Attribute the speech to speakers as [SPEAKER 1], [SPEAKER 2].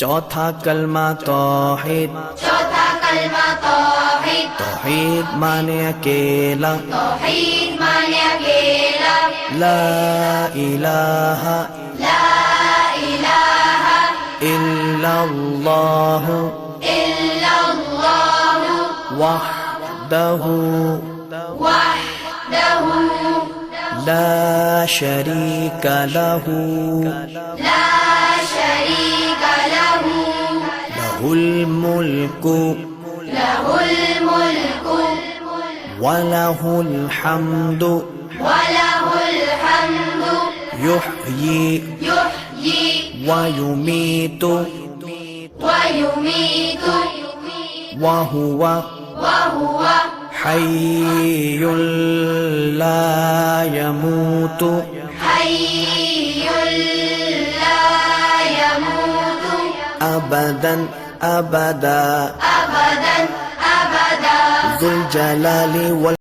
[SPEAKER 1] चौथा कलमा तौहीद।
[SPEAKER 2] चौथा कलमा तौहीद।
[SPEAKER 1] तौहीद माने अकेला।
[SPEAKER 2] तौहीद माने अकेला।
[SPEAKER 1] ला इलाहा
[SPEAKER 2] ला इलाहा
[SPEAKER 1] इल्लल्लाहु
[SPEAKER 2] इल्लल्लाहु
[SPEAKER 1] वहदहु
[SPEAKER 2] वहदहु
[SPEAKER 1] ला शरीका लहु
[SPEAKER 2] ला शरीका लहु
[SPEAKER 1] लहुल मुल्कु
[SPEAKER 2] लहुल मुल्कु
[SPEAKER 1] वलहुल हम्दु
[SPEAKER 2] वलहुल हम्दु
[SPEAKER 1] युहयी
[SPEAKER 2] युहयी
[SPEAKER 1] वयुमीतु
[SPEAKER 2] वयुमीतु
[SPEAKER 1] वहुवा
[SPEAKER 2] वहुव
[SPEAKER 1] हय्युल ला यमूतु
[SPEAKER 2] हय्युल ला यमूतु
[SPEAKER 1] अबदन अबदा
[SPEAKER 2] अबदन अबदा
[SPEAKER 1] ज़ुल जलाली वल